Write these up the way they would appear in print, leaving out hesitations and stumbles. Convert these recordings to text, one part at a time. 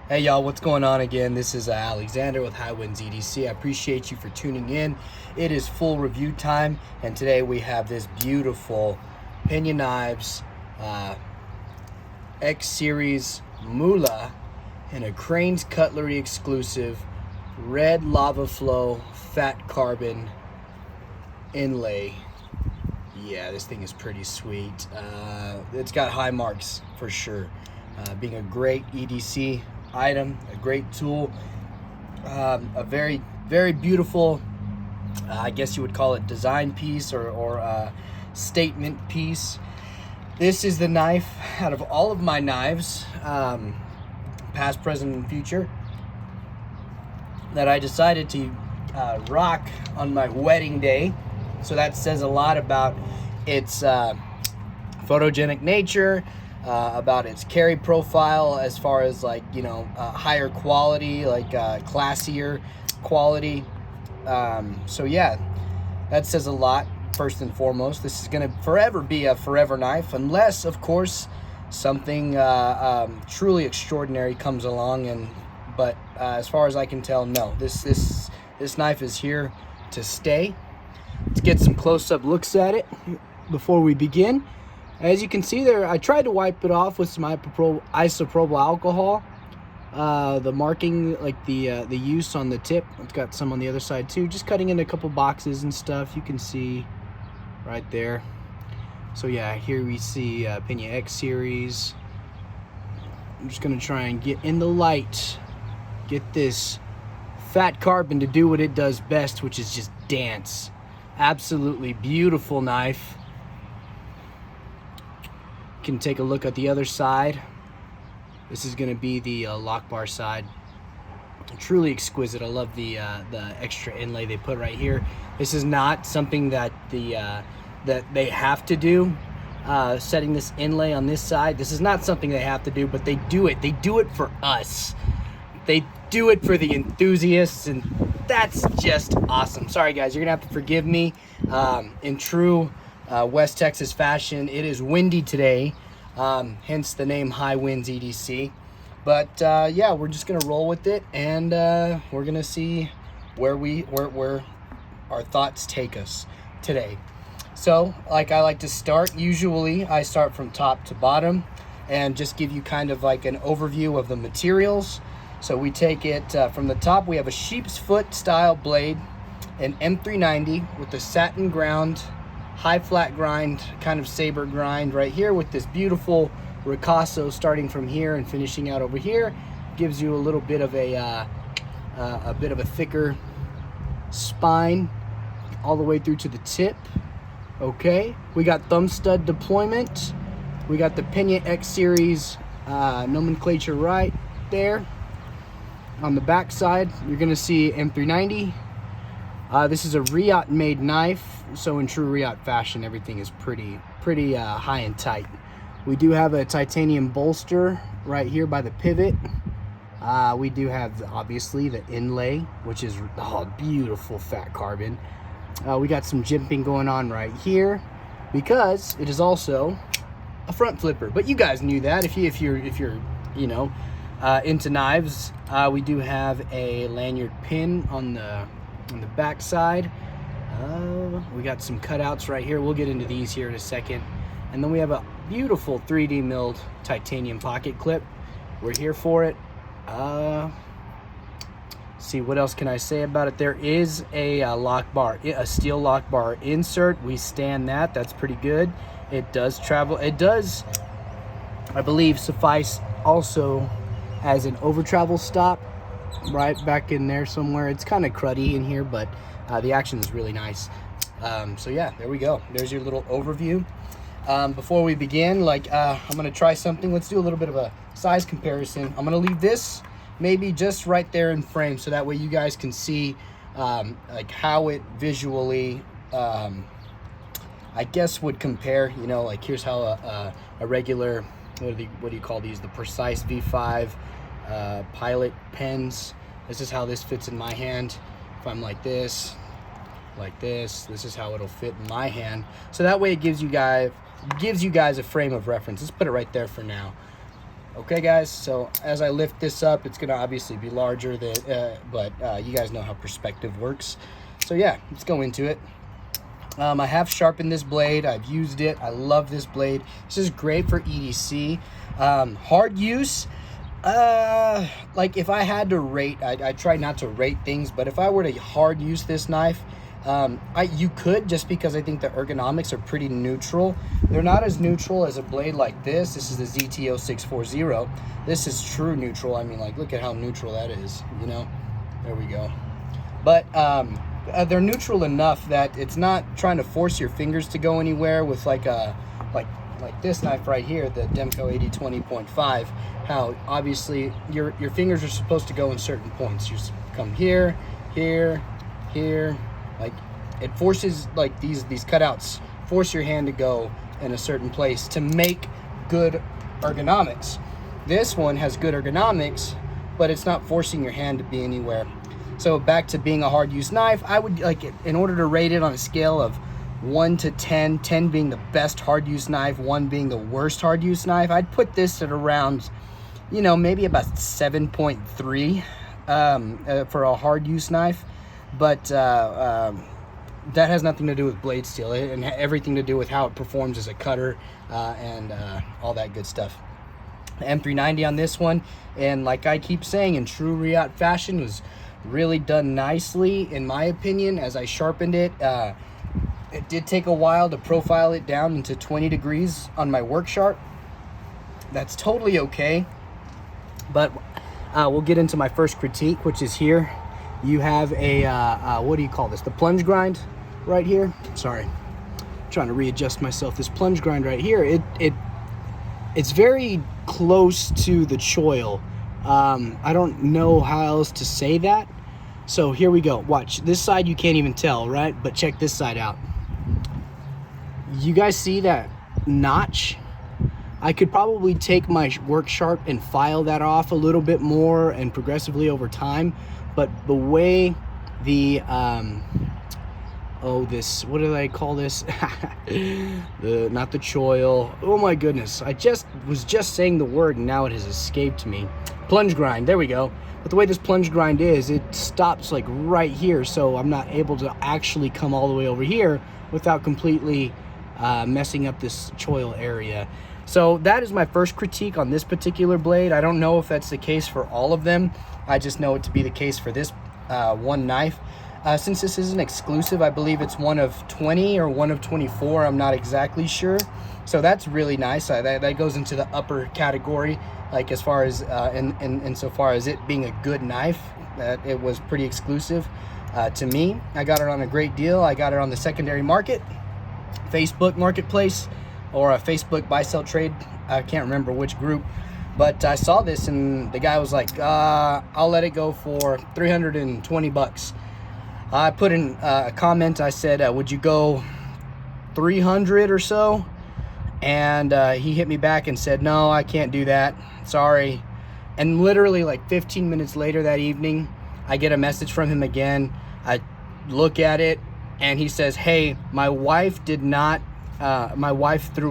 Hey y'all, what's going on again? This is Alexander with High Winds EDC. I appreciate you for tuning in. It is full review time, and today we have this beautiful Peña Knives X Series Mula in a Crane's Cutlery exclusive red lava flow fat carbon inlay. Yeah, this thing is pretty sweet. It's got high marks for sure. Being a great EDC item, a great tool, a very, very beautiful, I guess you would call it design piece or statement piece. This is the knife out of all of my knives, past, present, and future, that I decided to rock on my wedding day. So that says a lot about its photogenic nature, about its carry profile as far as higher quality, classier quality. So yeah, that says a lot. First and foremost, this is going to forever be a forever knife, unless of course something truly extraordinary comes along. But as far as I can tell, no, this knife is here to stay. Let's get some close-up looks at it before we begin. As you can see there, I tried to wipe it off with some isopropyl alcohol. The marking, like the use on the tip, it's got some on the other side too. Just cutting into a couple boxes and stuff. You can see right there. So yeah, here we see Peña X Series. I'm just gonna try and get in the light, get this fat carbon to do what it does best, which is just dance. Absolutely beautiful knife. Can take a look at the other side. This is going to be the lock bar side. Truly exquisite. I love the extra inlay they put right here. This is not something that that they have to do. Setting this inlay on this side, this is not something they have to do, but they do it. They do it for us. They do it for the enthusiasts, and that's just awesome. Sorry guys, you're gonna have to forgive me. In true West Texas fashion, it is windy today, hence the name High Winds EDC. But yeah, we're just gonna roll with it, and we're gonna see where our thoughts take us today. So, like I like to start, usually I start from top to bottom and just give you kind of like an overview of the materials. So we take it from the top. We have a sheep's foot style blade, an M390 with the satin ground, high flat grind, kind of saber grind right here, with this beautiful ricasso starting from here and finishing out over here. Gives you a little bit of a thicker spine all the way through to the tip. Okay, we got thumb stud deployment. We got the Peña X Series nomenclature right there. On the back side, you're gonna see M390. This is a Riot made knife, so in true Riot fashion, everything is pretty high and tight. We do have a titanium bolster right here by the pivot. We do have obviously the inlay, which is beautiful fat carbon. We got some jimping going on right here because it is also a front flipper. But you guys knew that if you're you know into knives. We do have a lanyard pin on the back side. We got some cutouts right here. We'll get into these here in a second. And then we have a beautiful 3D milled titanium pocket clip. We're here for it. See, what else can I say about it? There is a lock bar, a steel lock bar insert. We stand that. That's pretty good. It does travel. It does, I believe, suffice also as an over travel stop right back in there somewhere. It's kind of cruddy in here, but the action is really nice. So yeah, there we go. There's your little overview. Before we begin, I'm gonna try something. Let's do a little bit of a size comparison. I'm gonna leave this maybe just right there in frame, so that way you guys can see like how it visually I guess would compare. You know, like here's how a regular, what do you call these, the Precise V5 pilot pens. This is how this fits in my hand. If I'm like this, this is how it'll fit in my hand. So that way it gives you guys a frame of reference. Let's put it right there for now. Okay guys, so as I lift this up, it's gonna obviously be larger than, but you guys know how perspective works. So yeah, let's go into it. I have sharpened this blade. I've used it. I love this blade. This is great for EDC. Hard use, like if I had to rate, I try not to rate things, but if I were to hard use this knife, you could, just because I think the ergonomics are pretty neutral. They're not as neutral as a blade like this. This is the ZTO640. This is true neutral. I mean, like, look at how neutral that is, you know? There we go. But they're neutral enough that it's not trying to force your fingers to go anywhere with like this knife right here, the Demco 8020.5. How obviously your fingers are supposed to go in certain points. You come here, here, here. Like, it forces, like, these cutouts force your hand to go in a certain place to make good ergonomics. This one has good ergonomics, but it's not forcing your hand to be anywhere. So back to being a hard use knife, I would, like, in order to rate it on a scale of 1 to 10, 10 being the best hard use knife, 1 being the worst hard use knife, I'd put this at around, you know, maybe about 7.3 for a hard use knife. But that has nothing to do with blade steel and everything to do with how it performs as a cutter and all that good stuff. The M390 on this one, and like I keep saying, in true Riot fashion, was really done nicely in my opinion. As I sharpened it, it did take a while to profile it down into 20 degrees on my work sharp. That's totally okay, but we'll get into my first critique, which is here. You have a, what do you call this? The plunge grind right here. Sorry, I'm trying to readjust myself. This plunge grind right here, it's very close to the choil. I don't know how else to say that. So here we go. Watch this side. You can't even tell, right? But check this side out. You guys see that notch? I could probably take my work sharp and file that off a little bit more and progressively over time. But the way the, this, what did I call this? Not the choil. Oh my goodness. I was just saying the word and now it has escaped me. Plunge grind, there we go. But the way this plunge grind is, it stops like right here. So I'm not able to actually come all the way over here without completely messing up this choil area. So that is my first critique on this particular blade. I don't know if that's the case for all of them. I just know it to be the case for this one knife. Since this isn't exclusive, I believe it's one of 20 or one of 24. I'm not exactly sure. So that's really nice. That goes into the upper category, like as far as insofar as it being a good knife. That it was pretty exclusive to me. I got it on a great deal. I got it on the secondary market, Facebook Marketplace, or a Facebook buy sell trade. I can't remember which group. But I saw this and the guy was like, I'll let it go for 320 bucks. I put in a comment. I said, would you go 300 or so? And he hit me back and said, no, I can't do that. Sorry. And literally like 15 minutes later that evening, I get a message from him again. I look at it and he says, hey, my wife threw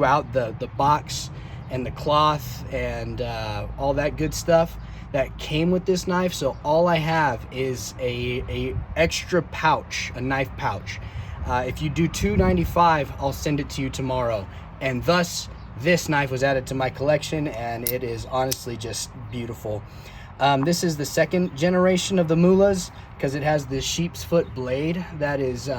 out the box and the cloth and all that good stuff that came with this knife. So all I have is a extra pouch, a knife pouch. If you do $295, I'll send it to you tomorrow. And thus, this knife was added to my collection, and it is honestly just beautiful. This is the second generation of the Mulas, because it has this sheep's foot blade that is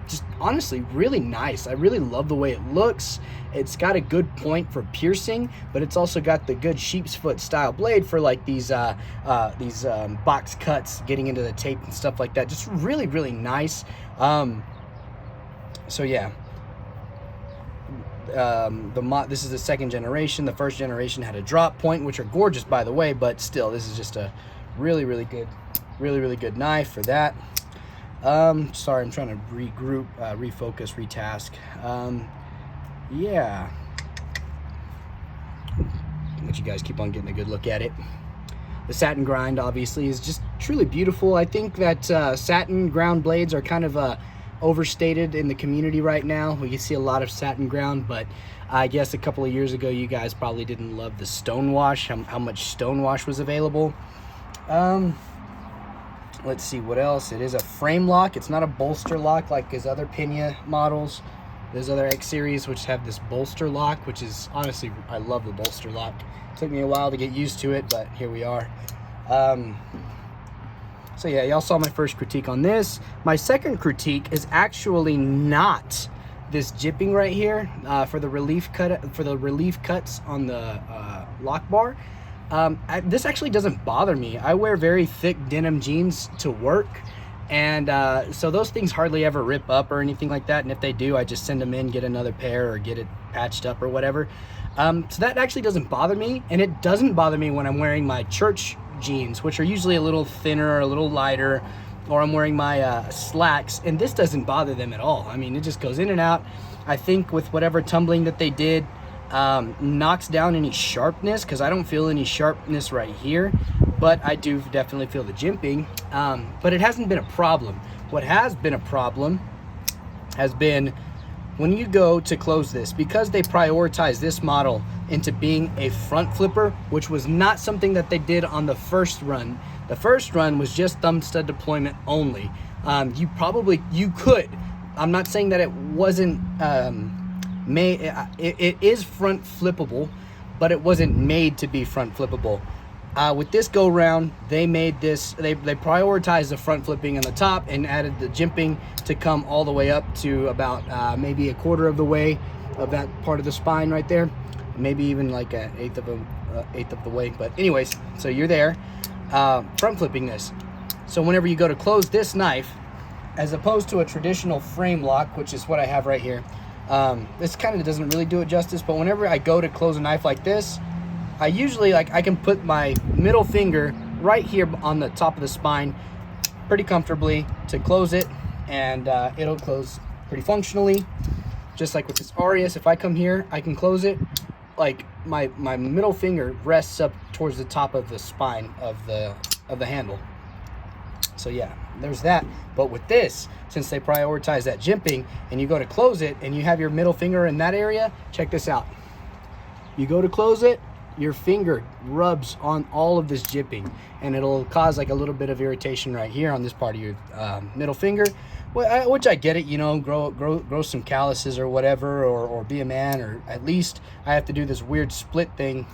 just honestly really nice. I really love the way it looks. It's got a good point for piercing, but it's also got the good sheep's foot style blade for like these box cuts, getting into the tape and stuff like that. Just really, really nice. So yeah. This is the second generation. The first generation had a drop point, which are gorgeous, by the way, but still, this is just a really, really good knife for that. Sorry, I'm trying to regroup, refocus, retask. Yeah, let you guys keep on getting a good look at it. The satin grind obviously is just truly beautiful. I think that satin ground blades are kind of overstated in the community right now. We can see a lot of satin ground, but I guess a couple of years ago, you guys probably didn't love the stonewash, how much stonewash was available. Let's see what else. It is a frame lock. It's not a bolster lock like his other Peña models. There's other X series which have this bolster lock, which is honestly, I love the bolster lock. Took me a while to get used to it, but here we are. So yeah, y'all saw my first critique on this. My second critique is actually not this jipping right here for the relief cuts on the lock bar. This actually doesn't bother me. I wear very thick denim jeans to work, and so those things hardly ever rip up or anything like that, and if they do, I just send them in, get another pair, or get it patched up or whatever. So that actually doesn't bother me, and it doesn't bother me when I'm wearing my church jeans, which are usually a little thinner or a little lighter, or I'm wearing my slacks, and this doesn't bother them at all. I mean, it just goes in and out. I think with whatever tumbling that they did, knocks down any sharpness, because I don't feel any sharpness right here, but I do definitely feel the jimping. But it hasn't been a problem. What has been a problem has been when you go to close this, because they prioritize this model into being a front flipper, which was not something that they did on the first run. The first run was just thumb stud deployment only. You could, I'm not saying that it wasn't made, it is front flippable, but it wasn't made to be front flippable. With this go round, they made this, they prioritized the front flipping on the top and added the jimping to come all the way up to about maybe a quarter of the way of that part of the spine right there, maybe even like an eighth of the way. But anyways, so you're there front flipping this. So whenever you go to close this knife, as opposed to a traditional frame lock, which is what I have right here, this kind of doesn't really do it justice, but whenever I go to close a knife like this, I usually, I can put my middle finger right here on the top of the spine pretty comfortably to close it, and it'll close pretty functionally. Just like with this Arius, if I come here, I can close it. Like my middle finger rests up towards the top of the spine of the handle. So yeah, there's that. But with this, since they prioritize that jimping, and you go to close it and you have your middle finger in that area, check this out. You go to close it, your finger rubs on all of this jimping, and it'll cause like a little bit of irritation right here on this part of your middle finger, which I get it, you know, grow some calluses or whatever, or be a man, or at least I have to do this weird split thing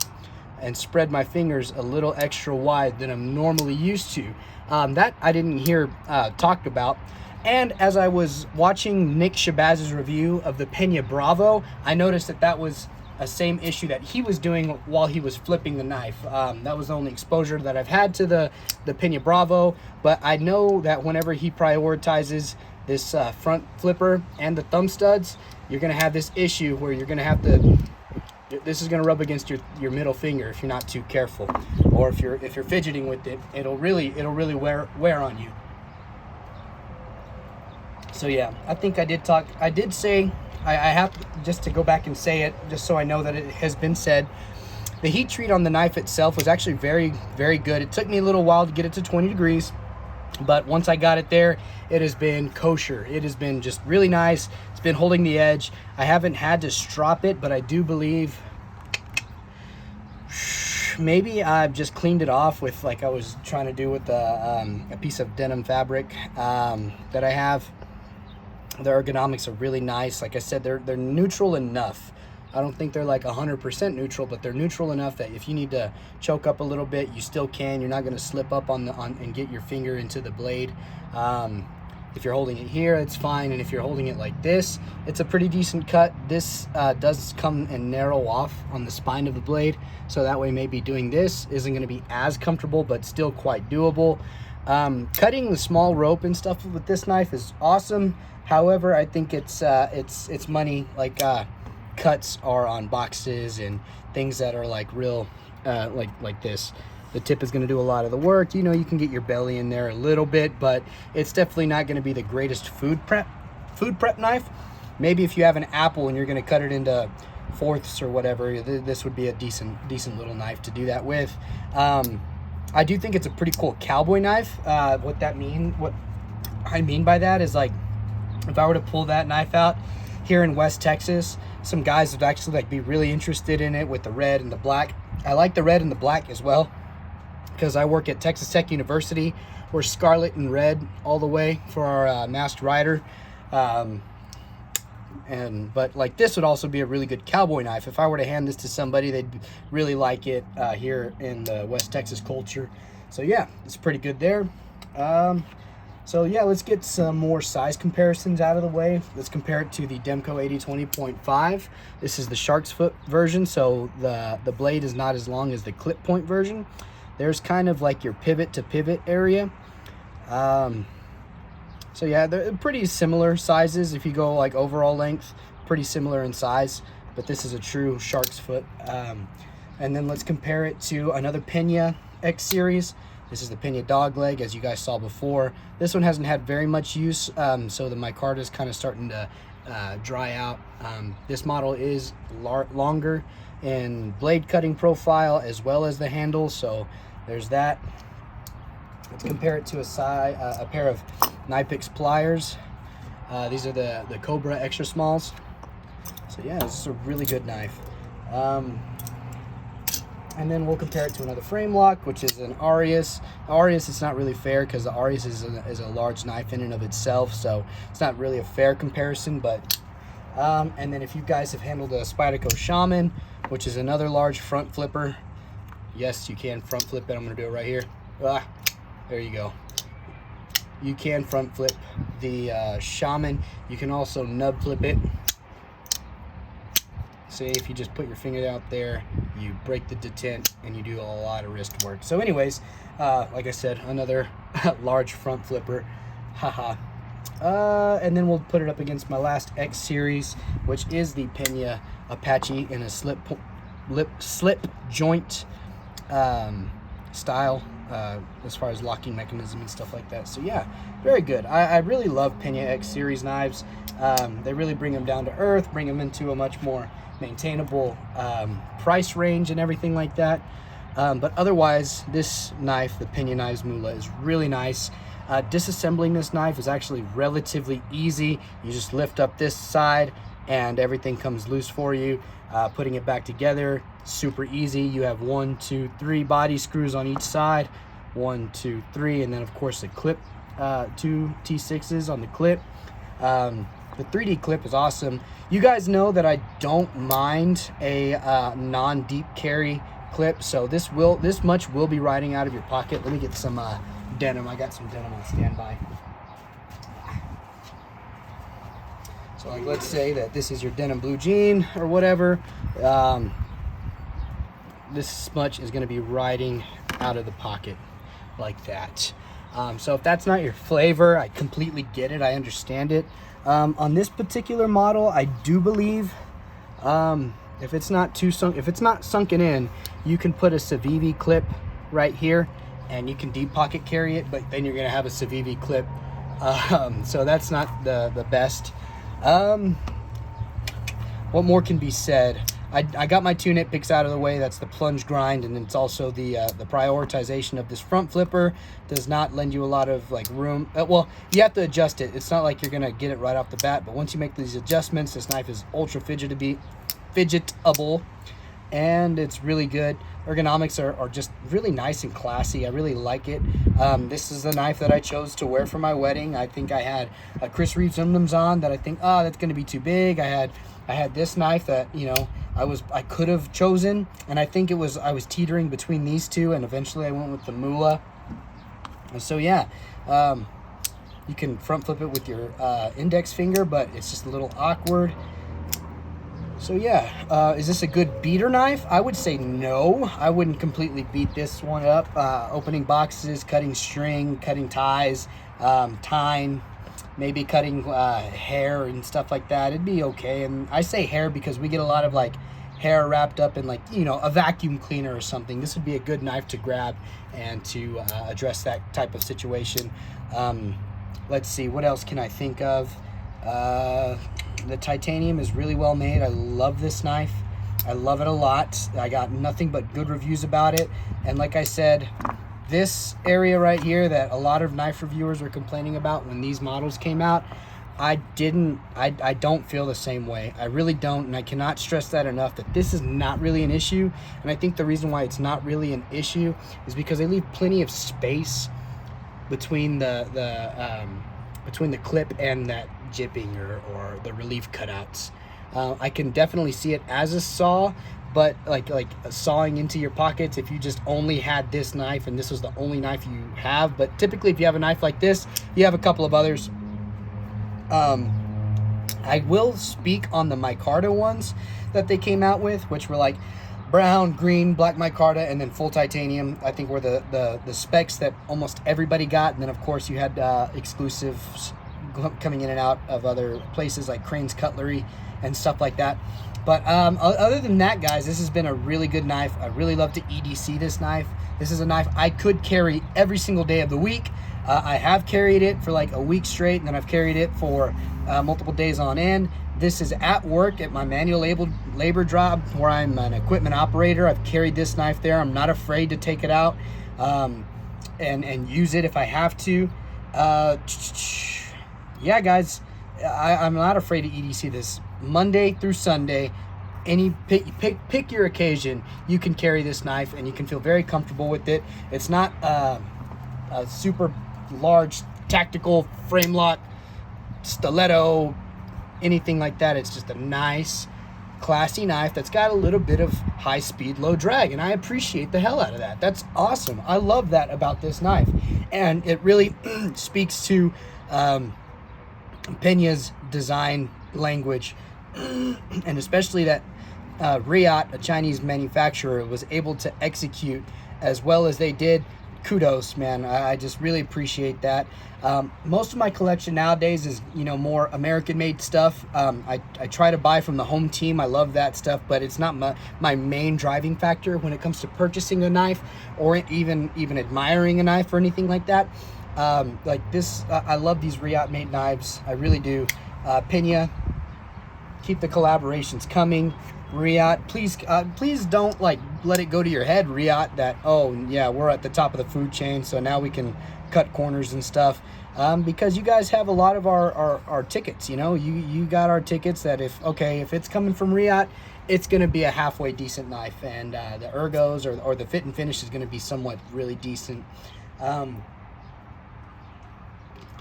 and spread my fingers a little extra wide than I'm normally used to. That I didn't hear talked about. And as I was watching Nick Shabazz's review of the Peña Bravo, I noticed that was a same issue that he was doing while he was flipping the knife. That was the only exposure that I've had to the Peña Bravo, but I know that whenever he prioritizes this front flipper and the thumb studs, you're gonna have this issue where you're gonna have to, this is gonna rub against your middle finger if you're not too careful, or if you're fidgeting with it, it'll really wear on you. So yeah, I think I did say, I have just to go back and say it, just so I know that it has been said. The heat treat on the knife itself was actually very, very good. It took me a little while to get it to 20 degrees, but once I got it there, it has been kosher. It has been just really nice. It's been holding the edge. I haven't had to strop it, but I do believe maybe I've just cleaned it off with, like I was trying to do with a piece of denim fabric that I have. The ergonomics are really nice. Like I said, they're neutral enough. I don't think they're like 100% neutral, but they're neutral enough that if you need to choke up a little bit, you still can. You're not going to slip up and get your finger into the blade. If you're holding it here, it's fine, and if you're holding it like this, it's a pretty decent cut. This does come and narrow off on the spine of the blade, so that way maybe doing this isn't going to be as comfortable, but still quite doable. Cutting the small rope and stuff with this knife is awesome. However, I think it's money, like cuts are on boxes and things that are like real, like this. The tip is going to do a lot of the work. You know, you can get your belly in there a little bit, but it's definitely not going to be the greatest food prep knife. Maybe if you have an apple and you're going to cut it into fourths or whatever, this would be a decent little knife to do that with. I do think it's a pretty cool cowboy knife. What I mean by that is, like, if I were to pull that knife out here in West Texas, some guys would actually like be really interested in it with the red and the black. I like the red and the black as well because I work at Texas Tech University. We're scarlet and red all the way for our masked rider. But like this would also be a really good cowboy knife. If I were to hand this to somebody, they'd really like it here in the West Texas culture. So yeah, it's pretty good there. So yeah, let's get some more size comparisons out of the way. Let's compare it to the Demco 8020.5. This is the shark's foot version, so the blade is not as long as the clip point version. There's kind of like your pivot to pivot area. So yeah, they're pretty similar sizes. If you go like overall length, pretty similar in size, but this is a true shark's foot. And then let's compare it to another Peña X series. This is the Peña dog leg, as you guys saw before. This one hasn't had very much use, so the micarta is kind of starting to dry out. This model is longer in blade cutting profile as well as the handle, so there's that. Let's compare it to a pair of Nipix pliers. These are the Cobra extra smalls. So yeah, this is a really good knife. And then we'll compare it to another frame lock, which is an Arius. Arius, it's not really fair because the Arius is a large knife in and of itself, so it's not really a fair comparison. But and then if you guys have handled a Spyderco Shaman, which is another large front flipper, yes, you can front flip it. I'm gonna do it right here. There you go. You can front flip the Shaman. You can also nub flip it. Say if you just put your finger out there, you break the detent and you do a lot of wrist work. So anyways, like I said, another large front flipper. Haha. And then we'll put it up against my last X series, which is the Peña Apache in a slip joint style, as far as locking mechanism and stuff like that. So yeah, very good. I really love Peña X series knives. They really bring them down to earth, bring them into a much more maintainable price range and everything like that. But otherwise, this knife, the Peña Knives Mula, is really nice. Disassembling this knife is actually relatively easy. You just lift up this side and everything comes loose for you. Putting it back together, super easy. You have 1, 2, 3 body screws on each side. 1, 2, 3, and then of course the clip, 2 T6s on the clip. The 3D clip is awesome. You guys know that I don't mind a non-deep carry clip, so this much will be riding out of your pocket. Let me get some denim. I got some denim on standby. So like, let's say that this is your denim blue jean or whatever. This much is going to be riding out of the pocket like that. So if that's not your flavor, I completely get it. I understand it. On this particular model, I do believe if it's not sunken in, you can put a Civivi clip right here and you can deep pocket carry it, but then you're gonna have a Civivi clip. So that's not the best. What more can be said? I got my 2 nitpicks out of the way. That's the plunge grind, and it's also the prioritization of this front flipper does not lend you a lot of like room. Well, you have to adjust it. It's not like you're gonna get it right off the bat, but once you make these adjustments, this knife is ultra fidgetable, and it's really good. Ergonomics are just really nice and classy. I really like it. This is the knife that I chose to wear for my wedding. I think I had a Chris Reeves emblems on that I think, that's gonna be too big. I had this knife that, you know, I could have chosen, and I think I was teetering between these two, and eventually I went with the Mula. And so yeah, you can front flip it with your index finger, but it's just a little awkward. So yeah, is this a good beater knife? I would say no. I wouldn't completely beat this one up. Opening boxes, cutting string, cutting ties, tying, maybe cutting hair and stuff like that, it'd be okay. And I say hair because we get a lot of like hair wrapped up in, like, you know, a vacuum cleaner or something. This would be a good knife to grab and to address that type of situation. Let's see, what else can I think of? The titanium is really well made. I love this knife. I love it a lot. I got nothing but good reviews about it. And like I said, this area right here that a lot of knife reviewers were complaining about when these models came out, I don't feel the same way. I really don't, and I cannot stress that enough, that this is not really an issue. And I think the reason why it's not really an issue is because they leave plenty of space between the clip and that jipping or the relief cutouts. I can definitely see it as a saw, but like sawing into your pockets if you just only had this knife and this was the only knife you have. But typically if you have a knife like this, you have a couple of others. I will speak on the micarta ones that they came out with, which were like brown, green, black micarta, and then full titanium. I think were the specs that almost everybody got. And then of course you had exclusives coming in and out of other places like Crane's Cutlery and stuff like that. But other than that, guys, this has been a really good knife. I really love to EDC this knife. This is a knife I could carry every single day of the week. I have carried it for like a week straight, and then I've carried it for multiple days on end. This is at work at my manual labor job where I'm an equipment operator. I've carried this knife there. I'm not afraid to take it out and use it if I have to. Yeah, guys, I'm not afraid to EDC this Monday through Sunday. Pick your occasion. You can carry this knife and you can feel very comfortable with it. It's not a super large tactical frame lock stiletto, anything like that. It's just a nice classy knife that's got a little bit of high speed, low drag, and I appreciate the hell out of that. That's awesome. I love that about this knife, and it really speaks to Peña's design language, and especially that Riot, a Chinese manufacturer, was able to execute as well as they did. Kudos, man. I just really appreciate that. Most of my collection nowadays is, more American-made stuff. I try to buy from the home team. I love that stuff, but it's not my main driving factor when it comes to purchasing a knife or even admiring a knife or anything like that. Like this, I love these Riot-made knives. I really do. Peña, keep the collaborations coming. Riot, please don't let it go to your head, Riot, that, oh yeah, we're at the top of the food chain, so now we can cut corners and stuff, because you guys have a lot of our tickets. You got our tickets that if it's coming from Riot, it's going to be a halfway decent knife, and the ergos or the fit and finish is going to be somewhat really decent.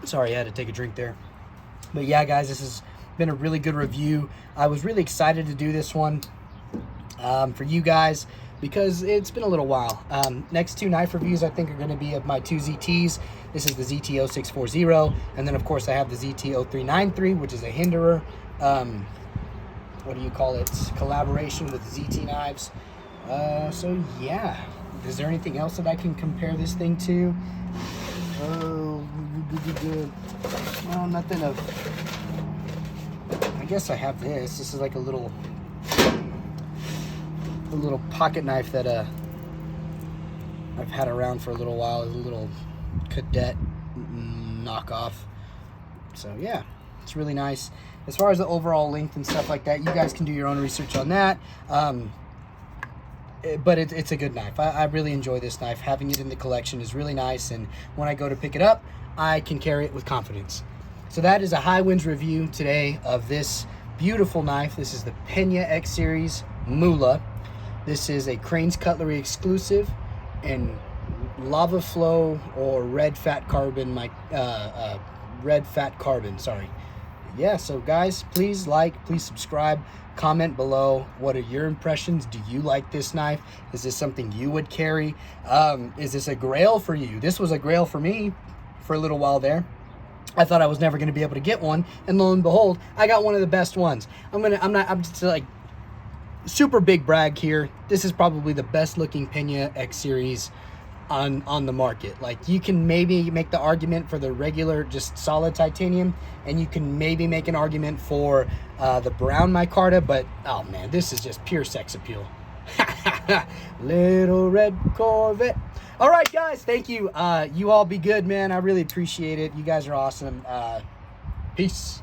Sorry, I had to take a drink there. But yeah, guys, this has been a really good review. I was really excited to do this one for you guys because it's been a little while. Next two knife reviews I think are going to be of my two ZTs. This is the ZT0640, and then of course I have the ZT0393, which is a Hinderer, what do you call it, collaboration with ZT knives. So yeah, is there anything else that I can compare this thing to? No, nothing of. I guess I have this. This is like a little pocket knife that I've had around for a little while. It's a little cadet knockoff. So yeah, it's really nice. As far as the overall length and stuff like that, you guys can do your own research on that. But it's a good knife. I really enjoy this knife. Having it in the collection is really nice, and when I go to pick it up, I can carry it with confidence. So that is a high winds review today of this beautiful knife. This is the Peña X Series Mula. This is a Crane's Cutlery exclusive and lava flow or red fat carbon. Sorry. Yeah. So guys, please please subscribe, comment below. What are your impressions? Do you like this knife? Is this something you would carry? Is this a grail for you? This was a grail for me for a little while there. I thought I was never going to be able to get one, and lo and behold, I got one of the best ones. I'm just like super big brag here. This is probably the best looking Peña X Series on the market. Like, you can maybe make the argument for the regular just solid titanium, and you can maybe make an argument for the brown micarta, but oh man, this is just pure sex appeal. Little red Corvette. All right, guys, thank you. You all be good, man. I really appreciate it. You guys are awesome. Peace.